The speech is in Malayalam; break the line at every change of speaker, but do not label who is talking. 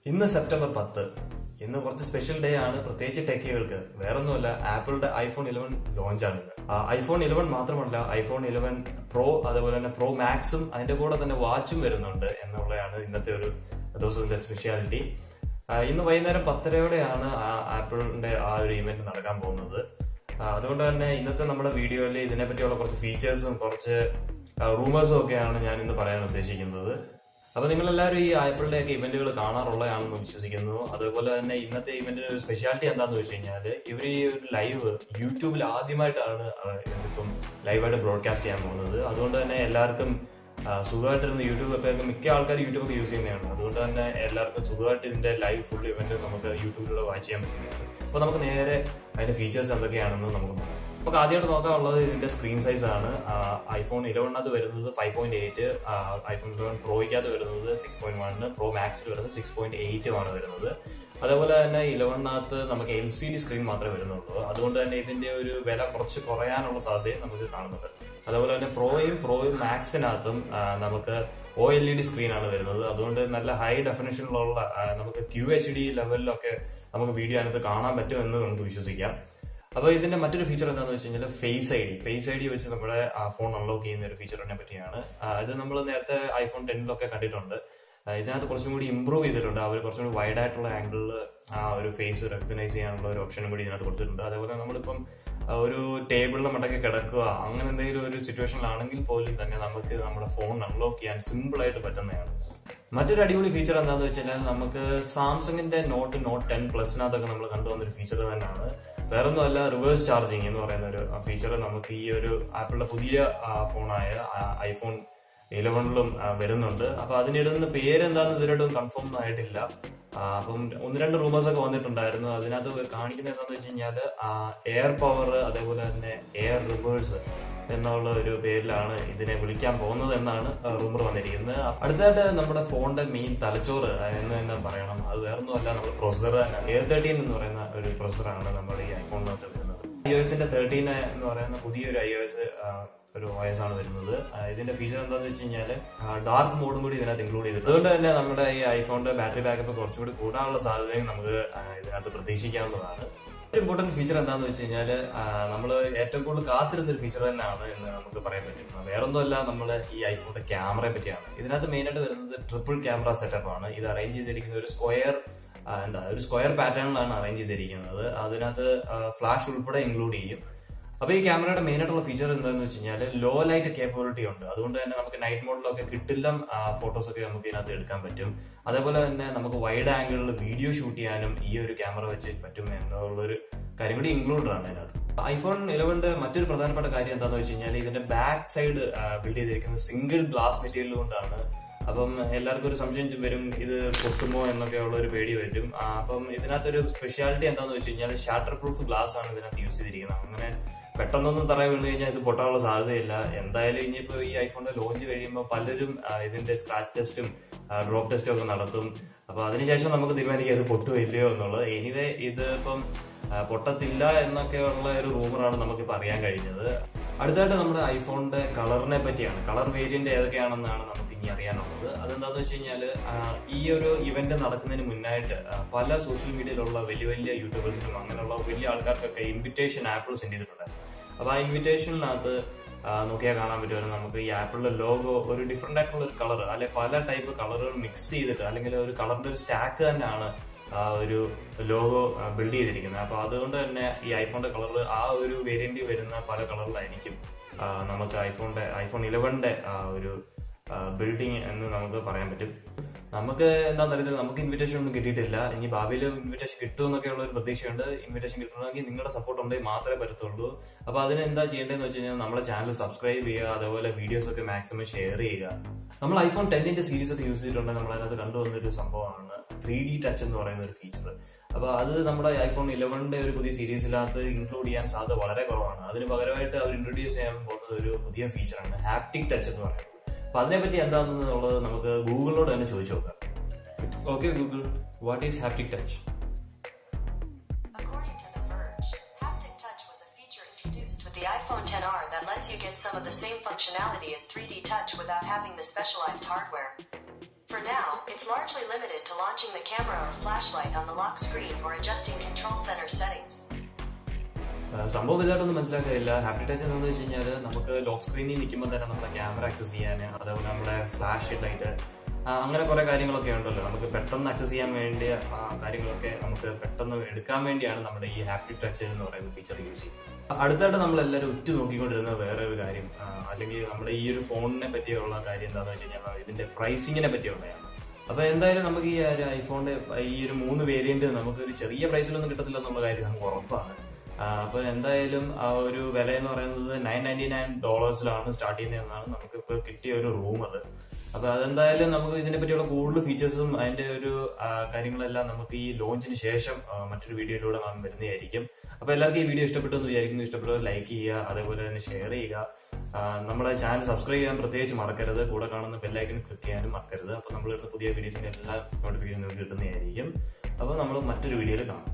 ഇന്ന് സെപ്റ്റംബർ 10. ഇന്ന് കുറച്ച് സ്പെഷ്യൽ ഡേ ആണ്, പ്രത്യേകിച്ച് ടെക്കികൾക്ക്. വേറൊന്നുമല്ല, ആപ്പിളിന്റെ ഐഫോൺ 11 ലോഞ്ച് ആണ്. ഐഫോൺ 11 മാത്രമല്ല, ഐഫോൺ 11 പ്രോ അതുപോലെ തന്നെ പ്രോ മാക്സും അതിന്റെ കൂടെ തന്നെ വാച്ചും വരുന്നുണ്ട് എന്നുള്ളതാണ് ഇന്നത്തെ ഒരു ദിവസത്തിന്റെ സ്പെഷ്യാലിറ്റി. ഇന്ന് വൈകുന്നേരം 10:30 ആപ്പിളിന്റെ ആ ഒരു ഇവന്റ് നടക്കാൻ പോകുന്നത്. അതുകൊണ്ട് തന്നെ ഇന്നത്തെ നമ്മുടെ വീഡിയോയിൽ ഇതിനെപ്പറ്റിയുള്ള കുറച്ച് ഫീച്ചേഴ്സും കുറച്ച് റൂമേഴ്സും ഒക്കെയാണ് ഞാൻ ഇന്ന് പറയാൻ ഉദ്ദേശിക്കുന്നത്. അപ്പൊ നിങ്ങളെല്ലാവരും ഈ ആപ്പിളിന്റെ ഒക്കെ ഇവന്റുകൾ കാണാറുള്ളതാണെന്ന് വിശ്വസിക്കുന്നു. അതുപോലെ തന്നെ ഇന്നത്തെ ഇവന്റിന് ഒരു സ്പെഷ്യാലിറ്റി എന്താണെന്ന് വെച്ച് കഴിഞ്ഞാൽ, ഇവർ ഈ ഒരു ലൈവ് യൂട്യൂബിൽ ആദ്യമായിട്ടാണ് ഇപ്പം ലൈവായിട്ട് ബ്രോഡ്കാസ്റ്റ് ചെയ്യാൻ പോകുന്നത്. അതുകൊണ്ട് തന്നെ എല്ലാവർക്കും സുഖമായിട്ടിരുന്ന് യൂട്യൂബ് ഒക്കെ മിക്ക ആൾക്കാർ യൂട്യൂബ് ഒക്കെ യൂസ് ചെയ്യുന്നതാണ്. അതുകൊണ്ട് തന്നെ എല്ലാവർക്കും സുഖമായിട്ട് ഇതിന്റെ ലൈവ് ഫുൾ ഇവന്റ് നമുക്ക് യൂട്യൂബിലൂടെ വാച്ച് ചെയ്യാൻ പറ്റുന്നതാണ്. അപ്പൊ നമുക്ക് നേരെ അതിന്റെ ഫീച്ചേഴ്സ് എന്തൊക്കെയാണെന്ന് നമുക്ക് നോക്കാം. നമുക്ക് ആദ്യമായിട്ട് നോക്കാനുള്ളത് ഇതിന്റെ സ്ക്രീൻ സൈസ് ആണ്. ഐഫോൺ 11 വരുന്നത് 5.8, ഐഫോൺ 11 പ്രോയ്ക്കകത്ത് വരുന്നത് 6.1, പ്രോ മാക്സിൽ വരുന്നത് 6.8 ആണ് വരുന്നത്. അതേപോലെ തന്നെ 11 നമുക്ക് LCD സ്ക്രീൻ മാത്രമേ വരുന്നുള്ളൂ. അതുകൊണ്ട് തന്നെ ഇതിന്റെ ഒരു വില കുറച്ച് കുറയാനുള്ള സാധ്യത നമുക്ക് കാണുന്നുണ്ട്. അതുപോലെ തന്നെ പ്രോയും മാക്സിനകത്തും നമുക്ക് OLED സ്ക്രീനാണ് വരുന്നത്. അതുകൊണ്ട് നല്ല ഹൈ ഡെഫിനിഷനിലുള്ള നമുക്ക് QHD ലെവലിലൊക്കെ നമുക്ക് വീഡിയോ അതിനകത്ത് കാണാൻ പറ്റുമെന്ന് നമുക്ക് വിശ്വസിക്കാം. അപ്പൊ ഇതിന്റെ മറ്റൊരു ഫീച്ചർ എന്താണെന്ന് വെച്ച് കഴിഞ്ഞാൽ ഫേസ് ഐ ഡി വെച്ച് നമ്മുടെ ഫോൺ അൺലോക്ക് ചെയ്യുന്ന ഒരു ഫീച്ചറിനെ പറ്റിയാണ്. ഇത് നമ്മൾ നേരത്തെ ഐഫോൺ 10 കണ്ടിട്ടുണ്ട്. ഇതിനകത്ത് കുറച്ചും കൂടി ഇമ്പ്രൂവ് ചെയ്തിട്ടുണ്ട്. അവർ കുറച്ചും കൂടി വൈഡ് ആയിട്ടുള്ള ആംഗിളിൽ ആ ഒരു ഫേസ് റെക്കഗ്നൈസ് ചെയ്യാനുള്ള ഒരു ഓപ്ഷനും കൂടി ഇതിനകത്ത് കൊടുത്തിട്ടുണ്ട്. അതേപോലെ നമ്മളിപ്പം ഒരു ടേബിളിന്റെ മണ്ടൊക്കെ കിടക്കുക, അങ്ങനെ എന്തെങ്കിലും ഒരു സിറ്റുവേഷനിലാണെങ്കിൽ പോലും തന്നെ നമുക്ക് നമ്മുടെ ഫോൺ അൺലോക്ക് ചെയ്യാൻ സിമ്പിൾ ആയിട്ട് പറ്റുന്നതാണ്. മറ്റൊരു അടിപൊളി ഫീച്ചർ എന്താണെന്ന് വെച്ചാൽ, നമുക്ക് സാംസങ്ങിന്റെ നോട്ട് 10 പ്ലസിനകത്തൊക്കെ നമ്മൾ കണ്ടുവന്നൊരു ഫീച്ചർ തന്നെയാണ്. വേറൊന്നുമല്ല, റിവേഴ്സ് ചാർജിങ് എന്ന് പറയുന്ന ഒരു ഫീച്ചർ നമുക്ക് ഈ ഒരു ആപ്പിളിന്റെ പുതിയ ഫോണായ ഐഫോൺ 11 വരുന്നുണ്ട്. അപ്പൊ അതിനിടുന്ന പേരെന്താണെന്ന് ഇതുവരെയായിട്ടും കൺഫേം ആയിട്ടില്ല. അപ്പം 1-2 റൂമേഴ്സ് ഒക്കെ വന്നിട്ടുണ്ടായിരുന്നു. അതിനകത്ത് കാണിക്കുന്നത് എന്താണെന്ന് വെച്ച് കഴിഞ്ഞാൽ എയർ പവർ അതേപോലെ തന്നെ എയർ റിവേഴ്സ് എന്നുള്ള ഒരു പേരിലാണ് ഇതിനെ വിളിക്കാൻ പോകുന്നത് എന്നാണ് റൂമർ വന്നിരിക്കുന്നത്. അടുത്തായിട്ട് നമ്മുടെ ഫോണിന്റെ മെയിൻ തലച്ചോറ് എന്ന് തന്നെ പറയണം. അത് വേറൊന്നുമല്ല, നമ്മുടെ പ്രൊസസർ തന്നെ A13 എന്ന് പറയുന്ന ഒരു പ്രൊസസറാണ് നമ്മുടെ ഈ ഐഫോണിനകത്ത് വരുന്നത്. iOSന്റെ 13 എന്ന് പറയുന്ന പുതിയൊരു iOS ഒരു OS ആണ് വരുന്നത്. ഇതിന്റെ ഫീച്ചർ എന്താണെന്ന് വെച്ച് കഴിഞ്ഞാൽ ഡാർക്ക് മോഡും കൂടി ഇതിനകത്ത് ഇൻക്ലൂഡ് ചെയ്തിട്ടുണ്ട്. അതുകൊണ്ട് തന്നെ നമ്മുടെ ഈ ഐഫോണിന്റെ ബാറ്ററി ബാക്കപ്പ് കുറച്ചുകൂടി കൂടാനുള്ള സാധ്യതയും നമുക്ക് ഇതിനകത്ത് പ്രതീക്ഷിക്കാവുന്നതാണ്. ഒരു ഇമ്പോർട്ടന്റ് ഫീച്ചർ എന്താണെന്ന് വെച്ച് കഴിഞ്ഞാൽ, നമ്മൾ ഏറ്റവും കൂടുതൽ കാത്തിരുന്ന ഒരു ഫീച്ചർ തന്നെയാണ് എന്ന് നമുക്ക് പറയാൻ പറ്റും. വേറൊന്നുമല്ല, നമ്മുടെ ഈ ഐഫോണിന്റെ ക്യാമറയെ പറ്റിയാണ്. ഇതിനകത്ത് മെയിനായിട്ട് വരുന്നത് ട്രിപ്പിൾ ക്യാമറ സെറ്റപ്പ് ആണ്. ഇത് അറേഞ്ച് ചെയ്തിരിക്കുന്ന ഒരു സ്ക്വയർ പാറ്റേണിലാണ് അറേഞ്ച് ചെയ്തിരിക്കുന്നത്. അതിനകത്ത് ഫ്ലാഷ് ഉൾപ്പെടെ ഇൻക്ലൂഡ് ചെയ്യും. അപ്പൊ ഈ ക്യാമറയുടെ മെയിൻ ആയിട്ടുള്ള ഫീച്ചർ എന്താണെന്ന് വെച്ച് കഴിഞ്ഞാൽ, ലോ ലൈറ്റ് കേപ്പബിലിറ്റി ഉണ്ട്. അതുകൊണ്ട് തന്നെ നമുക്ക് നൈറ്റ് മോഡിലൊക്കെ കിട്ടില്ല ഫോട്ടോസ് ഒക്കെ നമുക്ക് ഇതിനകത്ത് എടുക്കാൻ പറ്റും. അതേപോലെ തന്നെ നമുക്ക് വൈഡ് ആംഗിളിൽ വീഡിയോ ഷൂട്ട് ചെയ്യാനും ഈ ഒരു ക്യാമറ വെച്ച് പറ്റും എന്നുള്ളൊരു കാര്യം കൂടി ഇൻക്ലൂഡഡ് ആണ് ഇതിനകത്ത്. ഐഫോൺ 11 മറ്റൊരു പ്രധാനപ്പെട്ട കാര്യം എന്താണെന്ന് വെച്ച് കഴിഞ്ഞാൽ, ഇതിന്റെ ബാക്ക് സൈഡ് ബിൽഡ് ചെയ്തിരിക്കുന്നത് സിംഗിൾ ഗ്ലാസ് മെറ്റീരിയൽ കൊണ്ടാണ്. അപ്പം എല്ലാവർക്കും ഒരു സംശയം വരും, ഇത് പൊട്ടുമോ എന്നൊക്കെയുള്ള ഒരു പേടി വരും. അപ്പം ഇതിനകത്തൊരു സ്പെഷ്യാലിറ്റി എന്താണെന്ന് വെച്ച് കഴിഞ്ഞാൽ, ഷാട്ടർ പ്രൂഫ് ഗ്ലാസ് ആണ് ഇതിനകത്ത് യൂസ് ചെയ്തിരിക്കുന്നത്. അങ്ങനെ പെട്ടെന്നൊന്നും തറ വീണ് കഴിഞ്ഞാൽ ഇത് പൊട്ടാനുള്ള സാധ്യതയില്ല. എന്തായാലും ഇനിയിപ്പോ ഈ ഐഫോണിന്റെ ലോഞ്ച് കഴിയുമ്പോൾ പലരും ഇതിന്റെ സ്ക്രാച്ച് ടെസ്റ്റും ഡ്രോപ്പ് ടെസ്റ്റും ഒക്കെ നടത്തും. അപ്പൊ അതിനുശേഷം നമുക്ക് തീരുമാനിക്കാം ഇത് പൊട്ടുമോ ഇല്ലയോ എന്നുള്ളത്. എനിവേ ഇത് ഇപ്പം പൊട്ടത്തില്ല എന്നൊക്കെയുള്ള ഒരു റൂമറാണ് നമുക്കിപ്പോൾ അറിയാൻ കഴിഞ്ഞത്. അടുത്തായിട്ട് നമ്മുടെ ഐഫോണിന്റെ കളറിനെ പറ്റിയാണ്. കളർ വേരിയന്റ് ഏതൊക്കെയാണെന്നാണ് നമുക്ക് ഇനി അറിയാനുള്ളത്. അതെന്താന്ന് വെച്ച് കഴിഞ്ഞാൽ, ഈ ഒരു ഇവന്റ് നടക്കുന്നതിന് മുന്നായിട്ട് പല സോഷ്യൽ മീഡിയയിലുള്ള വലിയ യൂട്യൂബേഴ്സിനും അങ്ങനെയുള്ള വലിയ ആൾക്കാർക്കൊക്കെ ഇൻവിറ്റേഷൻ ആപ്പിൾ സെൻഡ് ചെയ്തിട്ടുണ്ടായിരുന്നു. അപ്പൊ ആ ഇൻവിറ്റേഷനിനകത്ത് നോക്കിയാൽ കാണാൻ പറ്റുമായിരുന്നു, നമുക്ക് ഈ ആപ്പിളിന്റെ ലോഗോ ഒരു ഡിഫറെന്റ് ആയിട്ടുള്ള ഒരു കളർ അല്ലെ പല ടൈപ്പ് കളറുകൾ മിക്സ് ചെയ്തിട്ട് അല്ലെങ്കിൽ ഒരു കളറിന്റെ ഒരു സ്റ്റാക്ക് തന്നെയാണ് ഒരു ലോഗോ ബിൽഡ് ചെയ്തിരിക്കുന്നത്. അപ്പൊ അതുകൊണ്ട് തന്നെ ഈ ഐഫോണിന്റെ കളർ ആ ഒരു വേരിയന്റ് വരുന്ന പല കളറിലായിരിക്കും നമുക്ക് ഐഫോൺ 11 ഒരു ബിൽഡിംഗ് എന്ന് നമുക്ക് പറയാൻ പറ്റും. നമുക്ക് എന്താണെന്ന് അറിയത്തില്ല, നമുക്ക് ഇൻവിറ്റേഷൻ ഒന്നും കിട്ടിയിട്ടില്ല. ഇനി ഭാവിയിൽ ഇൻവിറ്റേഷൻ കിട്ടുമെന്നൊക്കെയുള്ള ഒരു പ്രതീക്ഷയുണ്ട്. ഇൻവിറ്റേഷൻ കിട്ടണമെങ്കിൽ നിങ്ങളുടെ സപ്പോർട്ട് ഉണ്ടെങ്കിൽ മാത്രമേ പറ്റത്തുള്ളൂ. അപ്പൊ അതിന് എന്താ ചെയ്യേണ്ടതെന്ന് വെച്ച് കഴിഞ്ഞാൽ, നമ്മുടെ ചാനൽ സബ്സ്ക്രൈബ് ചെയ്യുക, അതേപോലെ വീഡിയോസ് ഒക്കെ മാക്സിമം ഷെയർ ചെയ്യുക. നമ്മൾ ഐഫോൺ 10 സീരീസ് ഒക്കെ യൂസ് ചെയ്തിട്ടുണ്ടെങ്കിൽ നമ്മൾ അതിനകത്ത് കണ്ടുവന്നൊരു സംഭവമാണ് 3D ടച്ച് എന്ന് പറയുന്ന ഒരു ഫീച്ചർ. അപ്പൊ അത് നമ്മുടെ ഐഫോൺ 11 ഒരു പുതിയ സീരീസിനകത്ത് ഇൻക്ലൂഡ് ചെയ്യാൻ സാധ്യത വളരെ കുറവാണ്. അതിന് പകരമായിട്ട് അവർ ഇൻട്രൊഡ്യൂസ് ചെയ്യാൻ പോകുന്നത് ഒരു പുതിയ ഫീച്ചറാണ് ഹാപ്റ്റിക് ടച്ച് എന്ന് പറയുന്നത്. അപ്പൊ അതിനെപ്പറ്റി എന്താണെന്നുള്ളത് നമുക്ക് ഗൂഗിളിനോട് തന്നെ ചോദിച്ചു നോക്കാം. Okay Google, what is haptic touch?
The iPhone XR that lets you get some of the same functionality as 3D touch without having the specialized hardware. For now, it's largely limited to launching the camera or flashlight on the lock screen or adjusting control center settings.
സംഭവം ഇതായിട്ടൊന്നും മനസ്സിലാക്കില്ല. ഹാപ്പി ടച്ച് എന്താണെന്ന് വെച്ച് കഴിഞ്ഞാൽ നമുക്ക് ലോക്ക് സ്ക്രീനിൽ നിൽക്കുമ്പോൾ തന്നെ നമ്മുടെ ക്യാമറ ആക്സസ് ചെയ്യാൻ, അതേപോലെ നമ്മുടെ ഫ്ലാഷ് ലൈറ്റ്, അങ്ങനെ കുറെ കാര്യങ്ങളൊക്കെ ഉണ്ടല്ലോ. നമുക്ക് പെട്ടെന്ന് ആക്സസ് ചെയ്യാൻ വേണ്ടിയ കാര്യങ്ങളൊക്കെ നമുക്ക് പെട്ടെന്ന് എടുക്കാൻ വേണ്ടിയാണ് നമ്മുടെ ഈ ഹാപ്പി ടച്ച് എന്ന് പറയുന്ന ഫീച്ചർ യൂസ് ചെയ്യുന്നത്. അടുത്തായിട്ട് നമ്മളെല്ലാവരും ഉറ്റു നോക്കിക്കൊണ്ടിരുന്ന വേറെ ഒരു കാര്യം, അല്ലെങ്കിൽ നമ്മുടെ ഈ ഒരു ഫോണിനെ പറ്റിയുള്ള കാര്യം എന്താണെന്ന് വെച്ച് കഴിഞ്ഞാൽ ഇതിന്റെ പ്രൈസിങ്ങിനെ പറ്റിയുള്ളതാണ്. അപ്പൊ എന്തായാലും നമുക്ക് ഈ ഒരു ഐഫോണിന്റെ ഈ ഒരു 3 വേരിയന്റ് നമുക്ക് ഒരു ചെറിയ പ്രൈസിലൊന്നും കിട്ടത്തില്ല എന്നുള്ള കാര്യം നമുക്ക് ഉറപ്പാണ്. അപ്പൊ എന്തായാലും ആ ഒരു വില എന്ന് പറയുന്നത് $999 സ്റ്റാർട്ട് ചെയ്യുന്നതെന്നാണ് നമുക്ക് ഇപ്പൊ കിട്ടിയ ഒരു റൂം അത്. അപ്പൊ അതെന്തായാലും നമുക്ക് ഇതിനെ പറ്റിയുള്ള കൂടുതൽ ഫീച്ചേഴ്സും അതിന്റെ ഒരു കാര്യങ്ങളെല്ലാം നമുക്ക് ഈ ലോഞ്ചിന് ശേഷം മറ്റൊരു വീഡിയോയിലൂടെ നാം വരുന്നതായിരിക്കും. അപ്പൊ എല്ലാവർക്കും ഈ വീഡിയോ ഇഷ്ടപ്പെട്ടു എന്ന് വിചാരിക്കുന്നു. ഇഷ്ടപ്പെട്ടവർ ലൈക്ക് ചെയ്യുക, അതേപോലെ തന്നെ ഷെയർ ചെയ്യുക. നമ്മുടെ ചാനൽ സബ്സ്ക്രൈബ് ചെയ്യാൻ പ്രത്യേകിച്ച് മറക്കരുത്. കൂടെ കാണുന്ന ബെല്ലൈക്കൺ ക്ലിക്ക് ചെയ്യാനും മറക്കരുത്. അപ്പൊ നമ്മളിടുന്ന പുതിയ വീഡിയോസിന്റെ എല്ലാ നോട്ടിഫിക്കേഷനും കിട്ടുന്നതായിരിക്കും. അപ്പൊ നമ്മൾ മറ്റൊരു വീഡിയോയിൽ കാണാം.